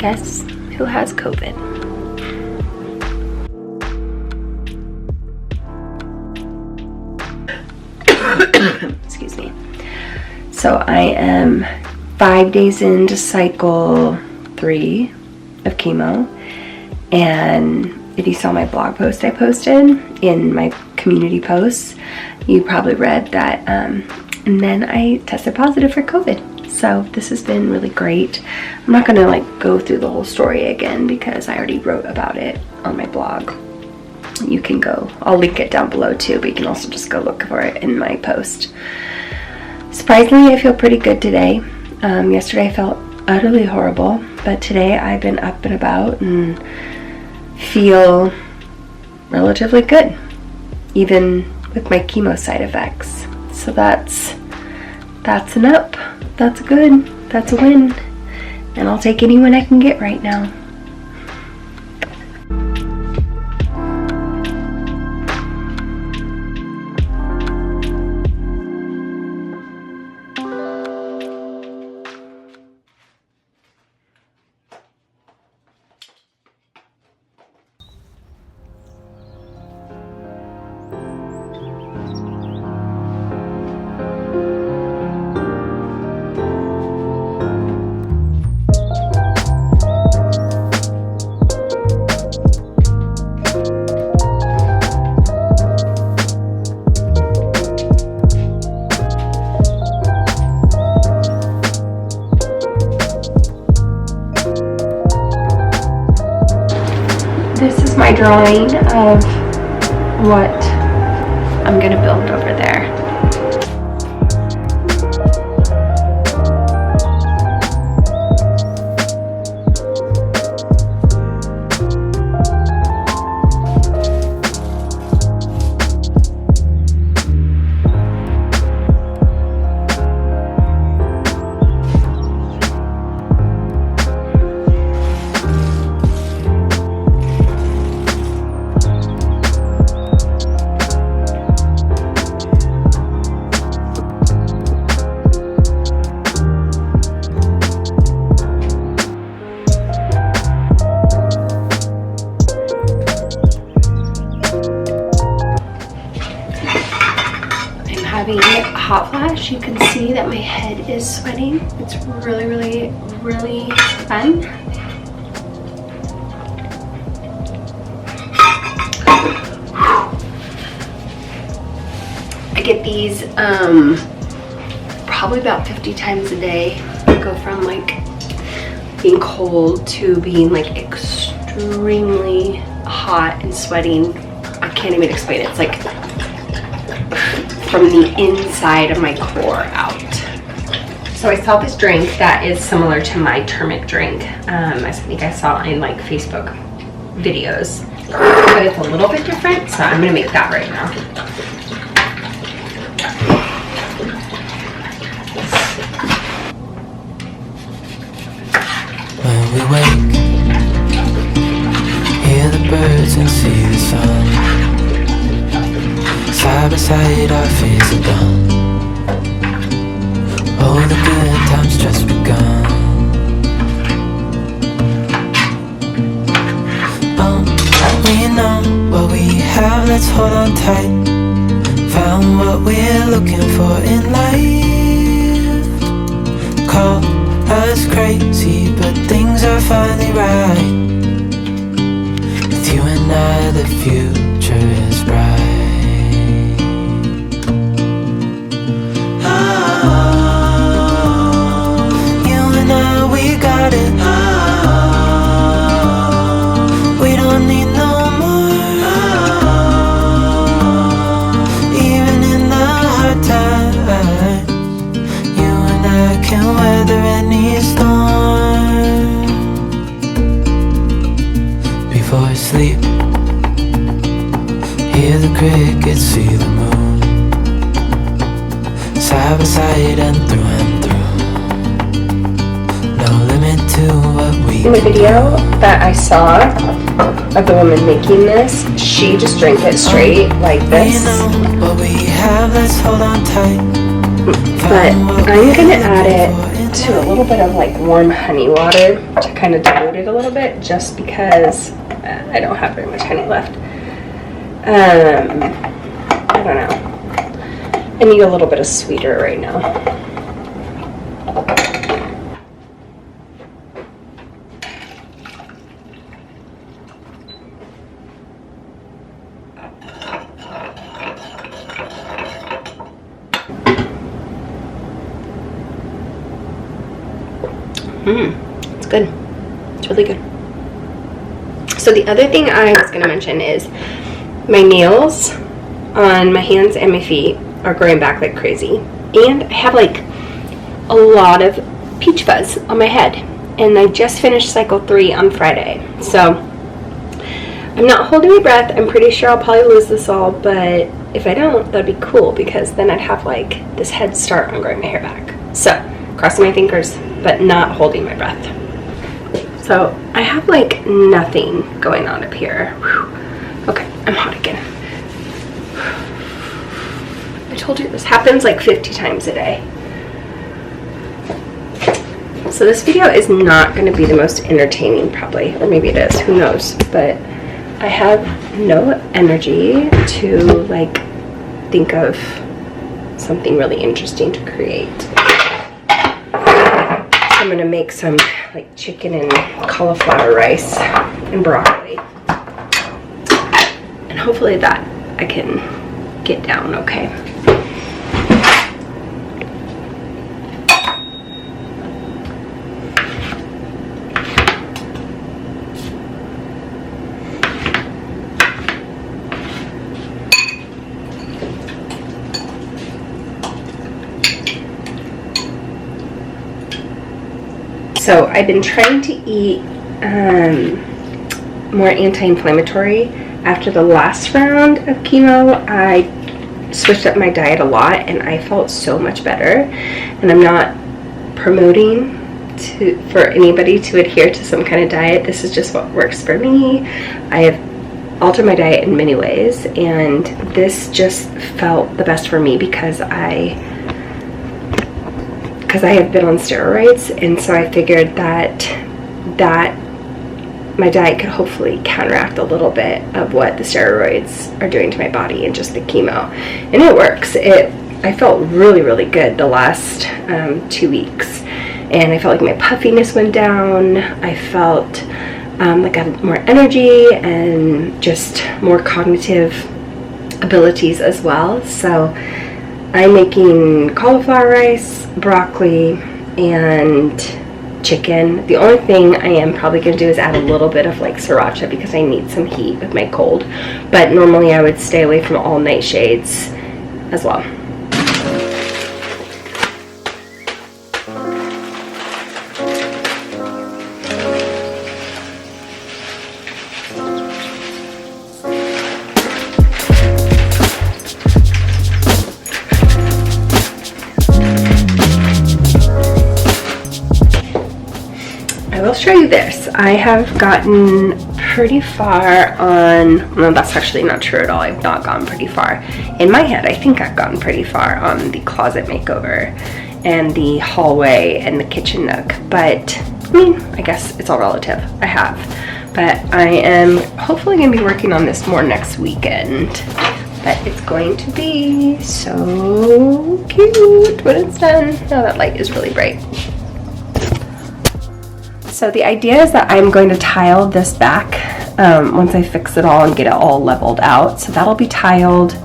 Guess who has COVID? Excuse me. So I am 5 days into cycle 3 of chemo, and if you saw my blog post I posted in my community posts, you probably read that, and then I tested positive for COVID. So this has been really great. I'm not gonna like go through the whole story again because I already wrote about it on my blog. You can go, I'll link it down below too, but you can also just go look for it in my post. Surprisingly, I feel pretty good today. Yesterday I felt utterly horrible, but today I've been up and about and feel relatively good, even with my chemo side effects. So that's an up, that's a good, that's a win, and I'll take any win I can get right now. This is my drawing of what I'm gonna build over there. Having a hot flash, you can see that my head is sweating. It's really, really, really fun. I get these probably about 50 times a day. I go from like being cold to being like extremely hot and sweating. I can't even explain it. It's like from the inside of my core out. So I saw this drink that is similar to my turmeric drink. I think I saw in like Facebook videos, but it's a little bit different, so I'm gonna make that right now. When we wake, hear the birds and see the sun. Side by side, our fears are done. All the good times just begun. We know what we have, let's hold on tight. Found what we're looking for in life. Call us crazy, but things are finally right. With you and I, the future is bright. We don't need no more. Even in the hard times, you and I can weather any storm. Before I sleep, hear the crickets, see the moon. Side by side and through and through. In the video that I saw of the woman making this, she just drank it straight like this. But I'm gonna add it to a little bit of like warm honey water to kind of dilute it a little bit, just because I don't have very much honey left. I don't know. I need a little bit of sweeter right now. It's good. It's really good. So the other thing I was going to mention is my nails on my hands and my feet are growing back like crazy. And I have like a lot of peach fuzz on my head. And I just finished cycle 3 on Friday. So I'm not holding my breath. I'm pretty sure I'll probably lose this all. But if I don't, that'd be cool, because then I'd have like this head start on growing my hair back. So crossing my fingers, but not holding my breath. So I have like nothing going on up here. Whew. Okay, I'm hot again. I told you this happens like 50 times a day. So this video is not going to be the most entertaining probably, or maybe it is, who knows, but I have no energy to like think of something really interesting to create. I'm gonna make some like chicken and cauliflower rice and broccoli, and hopefully that I can get down okay. So I've been trying to eat more anti-inflammatory. After the last round of chemo, I switched up my diet a lot and I felt so much better. And I'm not promoting for anybody to adhere to some kind of diet. This is just what works for me. I have altered my diet in many ways, and this just felt the best for me because I have been on steroids, and so I figured that my diet could hopefully counteract a little bit of what the steroids are doing to my body and just the chemo. And it works. I felt really, really good the last 2 weeks, and I felt like my puffiness went down. I felt like I had more energy and just more cognitive abilities as well. So I'm making cauliflower rice, broccoli, and chicken. The only thing I am probably going to do is add a little bit of like sriracha because I need some heat with my cold. But normally I would stay away from all nightshades as well. I'll show you this. I have gotten pretty far on, well, that's actually not true at all. I've not gone pretty far. In my head, I think I've gotten pretty far on the closet makeover and the hallway and the kitchen nook. But, I mean, I guess it's all relative. I have. But I am hopefully going to be working on this more next weekend. But it's going to be so cute when it's done. Oh, that light is really bright. So the idea is that I'm going to tile this back once I fix it all and get it all leveled out. So that'll be tiled.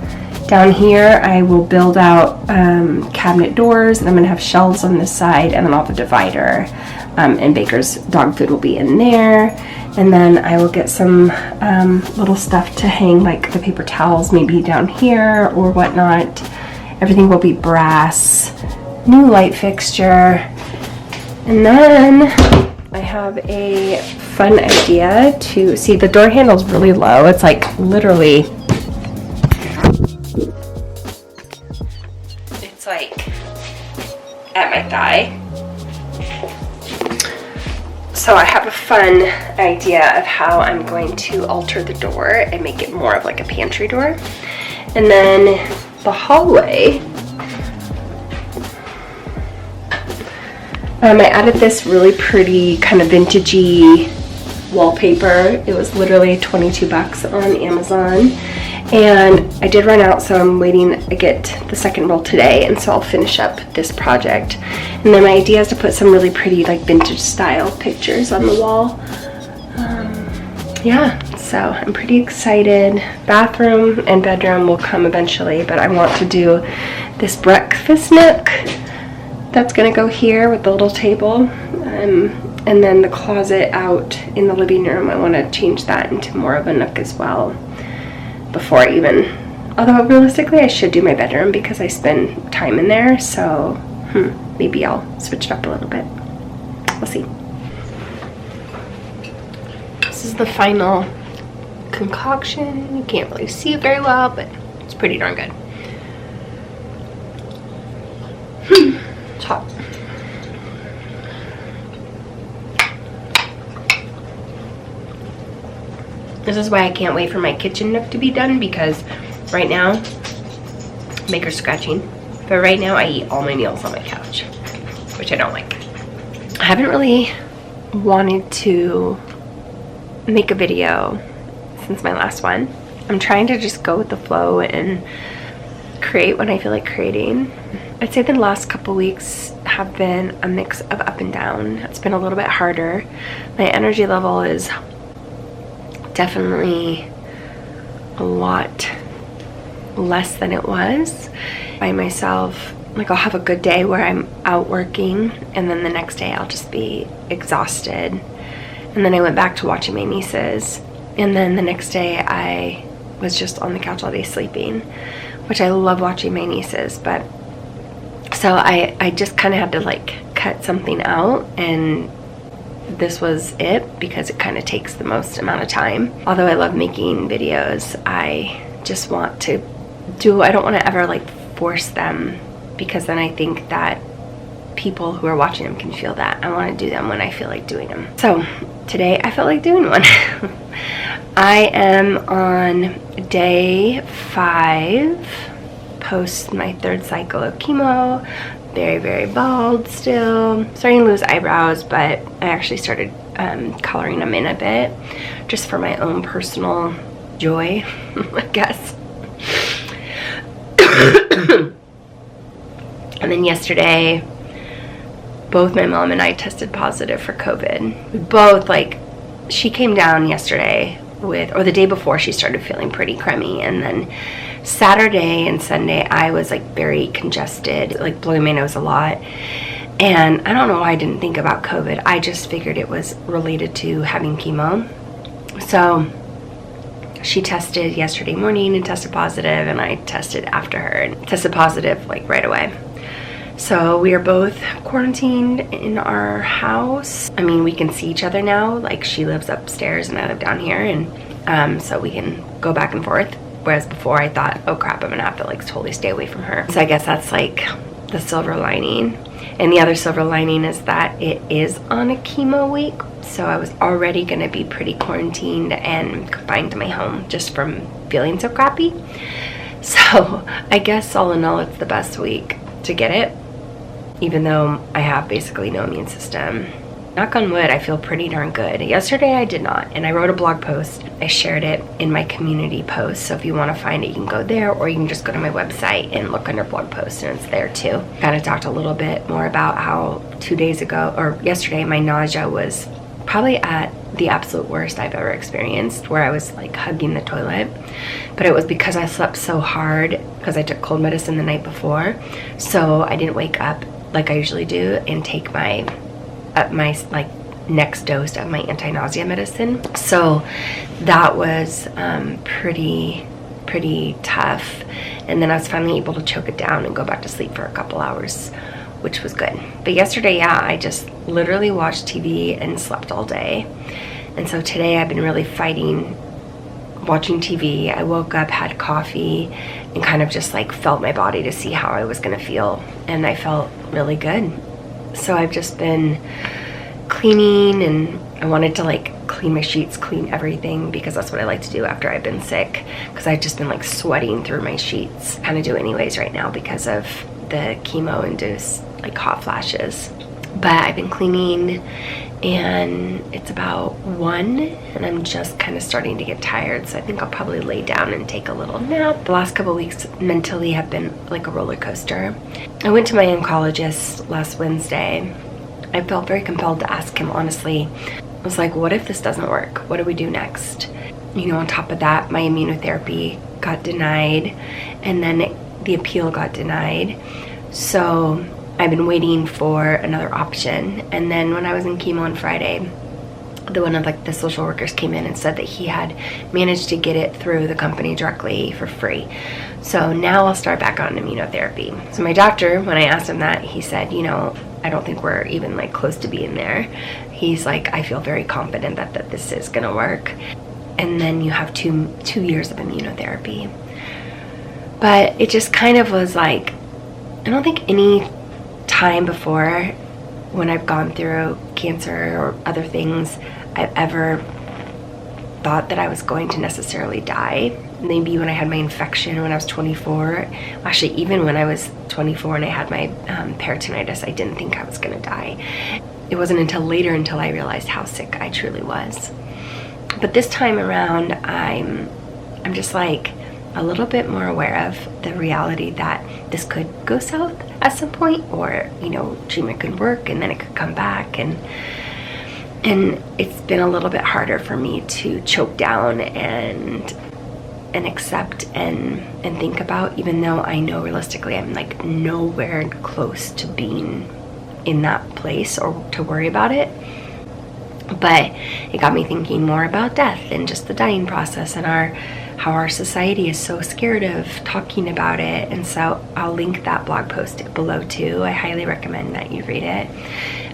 Down here I will build out cabinet doors, and I'm going to have shelves on this side, and then I'll have a divider, and Baker's dog food will be in there. And then I will get some little stuff to hang, like the paper towels maybe down here or whatnot. Everything will be brass, new light fixture, and then I have a fun idea to see. The door handle's really low. It's like literally, it's like at my thigh. So I have a fun idea of how I'm going to alter the door and make it more of like a pantry door. And then the hallway, I added this really pretty kind of vintagey wallpaper. It was literally 22 bucks on Amazon, and I did run out, so I'm waiting to get the second roll today, and so I'll finish up this project. And then my idea is to put some really pretty like vintage style pictures on the wall. Yeah, so I'm pretty excited. Bathroom and bedroom will come eventually, but I want to do this breakfast nook that's gonna go here with the little table, and then the closet out in the living room. I want to change that into more of a nook as well before I even, although realistically I should do my bedroom because I spend time in there, so maybe I'll switch it up a little bit. We'll see. This is the final concoction. You can't really see it very well, but it's pretty darn good. It's hot. This is why I can't wait for my kitchen nook to be done, because right now, Maker's scratching, but right now I eat all my meals on my couch, which I don't like. I haven't really wanted to make a video since my last one. I'm trying to just go with the flow and create when I feel like creating. I'd say the last couple weeks have been a mix of up and down. It's been a little bit harder. My energy level is definitely a lot less than it was. By myself, like, I'll have a good day where I'm out working, and then the next day I'll just be exhausted. And then I went back to watching my nieces, and then the next day I was just on the couch all day sleeping, which I love watching my nieces, but so I just kind of had to like cut something out, and this was it because it kind of takes the most amount of time. Although I love making videos, I just want to I don't want to ever like force them, because then I think that people who are watching them can feel that. I want to do them when I feel like doing them. So today I felt like doing one. I am on day 5 post my 3rd cycle of chemo. Very, very bald still. Starting to lose eyebrows, but I actually started coloring them in a bit just for my own personal joy, I guess. And then yesterday, both my mom and I tested positive for COVID. We both, like, she came down yesterday with, or the day before, she started feeling pretty crummy, and then Saturday and Sunday I was like very congested, like blowing my nose a lot, and I don't know why I didn't think about COVID. I just figured it was related to having chemo. So she tested yesterday morning and tested positive, and I tested after her and tested positive like right away. So we are both quarantined in our house. I mean, we can see each other now. Like, she lives upstairs and I live down here, and so we can go back and forth. Whereas before I thought, oh crap, I'm gonna have to like totally stay away from her. So I guess that's like the silver lining. And the other silver lining is that it is on a chemo week. So I was already gonna be pretty quarantined and confined to my home just from feeling so crappy. So I guess all in all, it's the best week to get it, even though I have basically no immune system. Knock on wood, I feel pretty darn good. Yesterday I did not, and I wrote a blog post. I shared it in my community post, so if you want to find it, you can go there, or you can just go to my website and look under blog posts, and it's there too. Kind of talked a little bit more about how 2 days ago, or yesterday, my nausea was probably at the absolute worst I've ever experienced, where I was like hugging the toilet. But it was because I slept so hard, because I took cold medicine the night before, so I didn't wake up like I usually do and take my like next dose of my anti-nausea medicine. So that was pretty tough, and then I was finally able to choke it down and go back to sleep for a couple hours, which was good. But yesterday, yeah, I just literally watched TV and slept all day. And so today I've been really fighting watching TV. I woke up, had coffee, and kind of just like felt my body to see how I was gonna feel, and I felt really good. So I've just been cleaning, and I wanted to like clean my sheets, clean everything, because that's what I like to do after I've been sick, because I've just been like sweating through my sheets. Kind of do anyways right now because of the chemo induced like hot flashes. But I've been cleaning, and it's about 1, and I'm just kind of starting to get tired, so I think I'll probably lay down and take a little nap. The last couple weeks mentally have been like a roller coaster. I went to my oncologist last Wednesday. I felt very compelled to ask him, honestly. I was like, what if this doesn't work? What do we do next? You know, on top of that, my immunotherapy got denied, and then the appeal got denied. So I've been waiting for another option. And then when I was in chemo on Friday, one of the social workers came in and said that he had managed to get it through the company directly for free. So now I'll start back on immunotherapy. So my doctor, when I asked him that, he said, you know, I don't think we're even like close to being there. He's like, I feel very confident that this is gonna work. And then you have two years of immunotherapy. But it just kind of was like, I don't think any time before when I've gone through cancer or other things, I've ever thought that I was going to necessarily die. Maybe when I had my infection when I was 24, actually even when I was 24 and I had my peritonitis, I didn't think I was gonna die. It wasn't until later until I realized how sick I truly was. But this time around, I'm just like a little bit more aware of the reality that this could go south at some point, or, you know, treatment could work and then it could come back, and it's been a little bit harder for me to choke down and accept and think about, even though I know realistically I'm like nowhere close to being in that place or to worry about it. But it got me thinking more about death and just the dying process, and how our society is so scared of talking about it. And so I'll link that blog post below too. I highly recommend that you read it.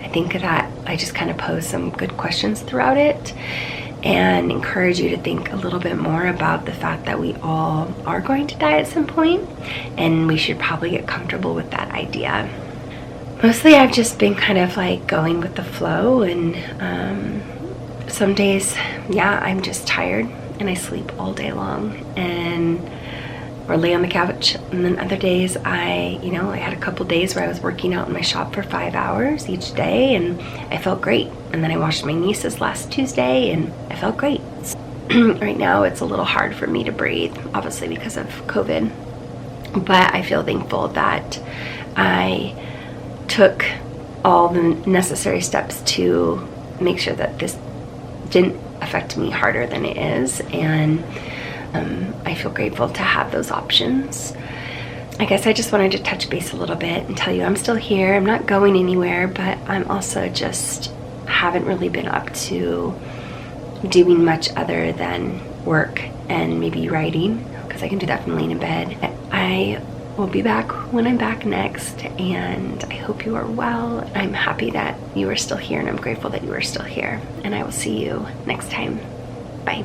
I think that I just kind of pose some good questions throughout it and encourage you to think a little bit more about the fact that we all are going to die at some point, and we should probably get comfortable with that idea. Mostly I've just been kind of like going with the flow, and some days, yeah, I'm just tired and I sleep all day long or lay on the couch. And then other days I had a couple days where I was working out in my shop for 5 hours each day, and I felt great. And then I watched my nieces last Tuesday and I felt great. Right now it's a little hard for me to breathe, obviously because of COVID, but I feel thankful that I took all the necessary steps to make sure that this didn't affect me harder than it is, and I feel grateful to have those options. I guess I just wanted to touch base a little bit and tell you I'm still here. I'm not going anywhere, but I'm also just haven't really been up to doing much other than work and maybe writing, because I can do that from laying in bed. I will be back when I'm back next, and I hope you are well. I'm happy that you are still here, and I'm grateful that you are still here, and I will see you next time. Bye.